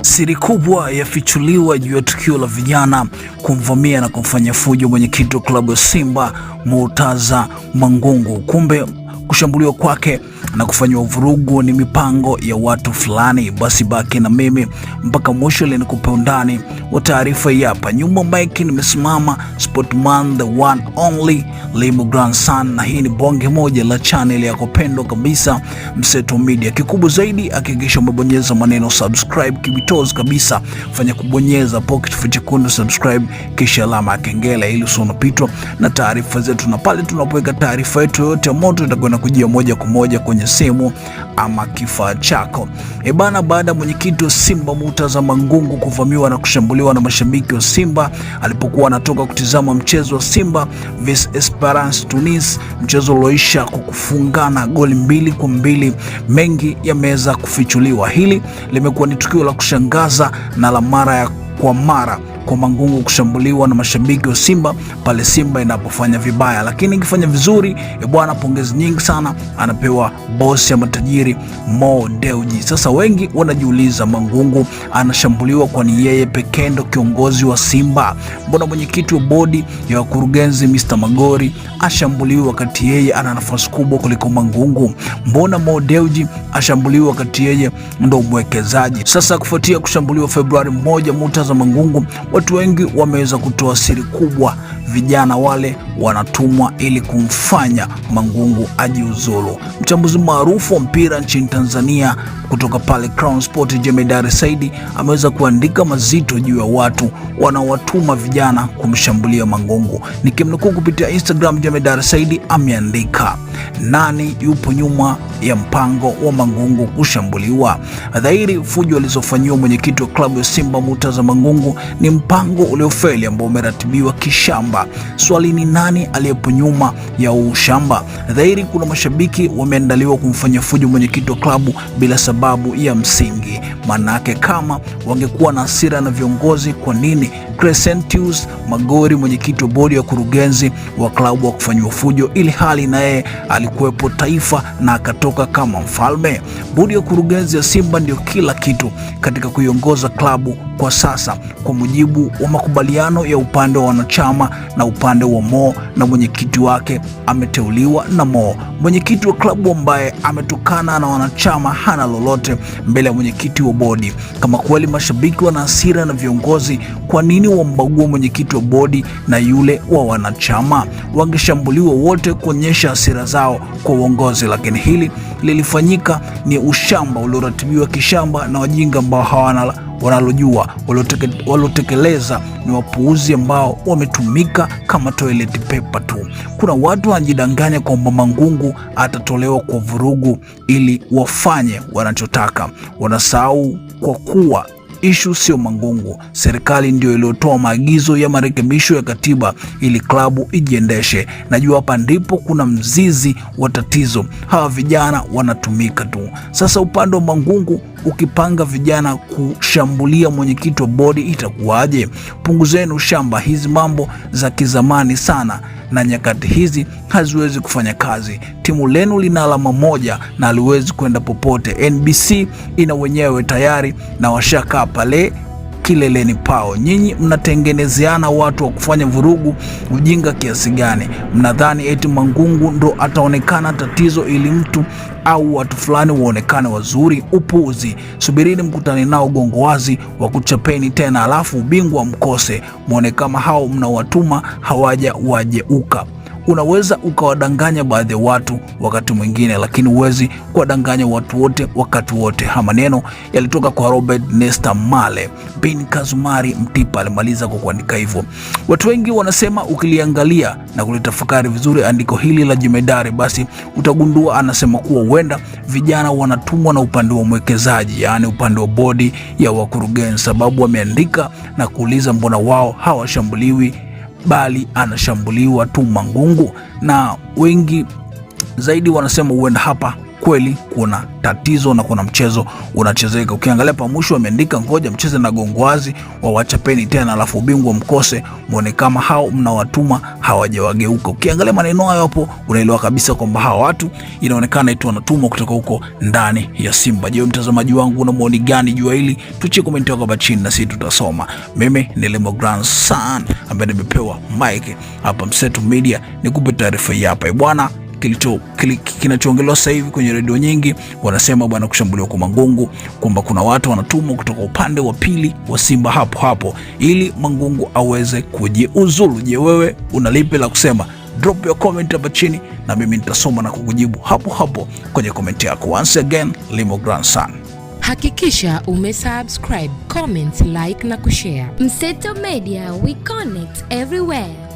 Siri kubwa yafichuliwa juu ya tukio la vijana kumvamia na kumfanya fujo mwenyekiti wa klabu ya Simba Murtaza Mangungu. Kumbe kushambuliwa kwake na kufanyiwa vurugu ni mipango ya watu fulani. Basi baki na mimi mpaka mwisho ili nikupe undani wa taarifa hii hapa. Nyuma mike nimesimama Sportman the one only Limo Grandson, na hii ni bonge moja la channel yako pendwa kabisa Mseto Media. Kikubwa zaidi hakikisha umebonyeza maneno subscribe kibitozi kabisa, fanya kubonyeza pocket chekundu subscribe kisha alama ya kengele ili usionopitwa na taarifa zetu, na pale tunapoweka taarifa yetu yote ya moto itakwenda kujia moja kwa moja kwenye simu ama kifaa chako. Bana, baada ya mwenyekiti wa Simba Murtaza Mangungu kuvamiwa na kushambuliwa na mashabiki wa Simba alipokuwa anatoka kutizama mchezo wa Simba vs Esperance Tunis, mchezo ulioisha kwa kufungana goli 2-2, mengi yameweza kufichuliwa. Hili limekuwa ni tukio la kushangaza na la mara kwa mara kwa Mangungu kushambuliwa na mashabiki wa Simba pale Simba inapofanya vibaya, lakini ikifanya vizuri bwana, pongezi nyingi sana anapewa bosi ya matajiri Mo Dewji. Sasa wengi wanajiuliza, Mangungu anashambuliwa kwani yeye pekee ndo kiongozi wa Simba? Mbona mwenyekiti wa bodi ya wakurugenzi Mr. Magori ashambuliwa wakati yeye ana nafasi kubwa kuliko Mangungu? Mbona Mo Dewji ashambuliwa wakati yeye ndo mwekezaji? Sasa kufuatia kushambuliwa Februari 1 Murtaza Mangungu, watu wengi wameweza kutoa siri kubwa. Vijana wale wanatumwa ili kumfanya Mangungu ajiuzulu. Mchambuzi maarufu wa mpira nchini Tanzania kutoka pale Crown Sport, Jemedari Saidi ameweza kuandika mazito juu ya watu wanaowatuma vijana kumshambulia Mangungu. Nikimnukuu kupitia Instagram, Jemedari Saidi ameandika, nani yupo nyuma ya mpango wa Mangungu kushambuliwa? Dhahiri fujo alizofanyiwa mwenyekiti wa klabu ya Simba Murtaza Mangungu ni mpango uliofeli ambao umeratibiwa kishamba. Swali ni nani aliyepo nyuma ya ushamba? Dhahiri kuna mashabiki wameandaliwa kumfanya fujo mwenyekiti wa klabu bila sababu ya msingi. Manake kama wangekuwa na hasira na viongozi, kwa nini Crescentius Magori, mwenyekiti wa bodi ya kurugenzi wa klabu, wa kufanywa fujo ili hali na yeye alikuwepo taifa na akatoka kama mfalme? Bodi ya kurugenzi ya Simba ndio kila kitu katika kuiongoza klabu kwa sasa, kwa mujibu wa makubaliano ya upande wa wanachama na upande wa Mo, na mwenyekiti wake ameteuliwa na Mo. Mwenyekiti wa klabu ambaye ametokana na wanachama hana lolote mbele ya mwenyekiti wa bodi. Kama kweli mashabiki wana hasira na viongozi, kwa nini wambagua mwenyekiti wa bodi na yule wa wanachama? Wangeshambuliwa wote kuonyesha hasira zao kwa uongozi, lakini hili lilifanyika ni ushamba ulioratibiwa kishamba na wajinga ambao hawana wanalojua. Waliotekeleza ni wapuuzi ambao wametumika kama toilet paper tu. Kuna watu wanajidanganya kwamba Mangungu atatolewa kwa vurugu ili wafanye wanachotaka. Wanasahau kwa kuwa ishu sio Mangungu. Serikali ndio iliyotoa maagizo ya marekebisho ya katiba ili klabu ijiendeshe. Najua hapa ndipo kuna mzizi wa tatizo. Hawa vijana wanatumika tu. Sasa upande wa Mangungu ukipanga vijana kushambulia mwenyekiti wa bodi itakuwaje? Punguzeni ushamba, hizi mambo za kizamani sana na nyakati hizi haziwezi kufanya kazi. Timu lenu lina alama moja na haliwezi kwenda popote. NBC ina wenyewe tayari na washakaa pale kileleni pao. Nyinyi mnatengenezeana watu wa kufanya vurugu. Ujinga kiasi gani? Mnadhani eti Mangungu ndo ataonekana tatizo ili mtu au watu fulani waonekane wazuri? Upuuzi. Subirini mkutane nao gongo wazi wa kuchapeni tena, alafu ubingwa mkose, muone kama hao mnawatuma hawaja wajeuka. Unaweza ukawadanganya baadhi ya watu wakati mwingine, lakini huwezi kuwadanganya watu wote wakati wote. Haya maneno yalitoka kwa Robert Nesta Male bin Kazumari Mtipa, alimaliza kwa kuandika hivyo. Watu wengi wanasema ukiliangalia na kulitafakari vizuri andiko hili la Jemedari, basi utagundua anasema kuwa huenda vijana wanatumwa na upande wa mwekezaji, yaani upande wa bodi ya wakurugenzi, sababu wameandika na kuuliza mbona wao hawashambuliwi bali anashambuliwa tu Mangungu. Na wengi zaidi wanasema huenda hapa kweli kuna tatizo na kuna mchezo unachezeka. Ukiangalia pa mwisho wameandika ngoja mcheze na Gongwazi wawachapeni tena alafu ubingwa mkose, muone kama hao mnawatuma hawajawageuka. Ukiangalia maneno hayo hapo unaelewa kabisa kwamba hawa watu inaonekana eti wanatumwa kutoka huko ndani ya Simba. Je, mtazamaji wangu una maoni gani juu hili? Tuachie comment yako hapa chini na sisi tutasoma. Mimi ni Limo Grandson ambaye nimepewa mic hapa Mseto Media nikupe taarifa hii hapa bwana. Kinachoongelewa sasa hivi kwenye redio nyingi wanasema bwana, kushambuliwa kwa Mangungu, kwamba kuna watu wanatumwa kutoka upande wa pili wa Simba hapo ili Mangungu aweze kujiuzulu. Je, wewe una lipi la kusema? Drop your comment hapa chini na mimi nitasoma na kukujibu hapo kwenye comment yako. Once again, Limo Grandson. Hakikisha umesubscribe, comment, like na kushare. Mseto Media, we connect everywhere.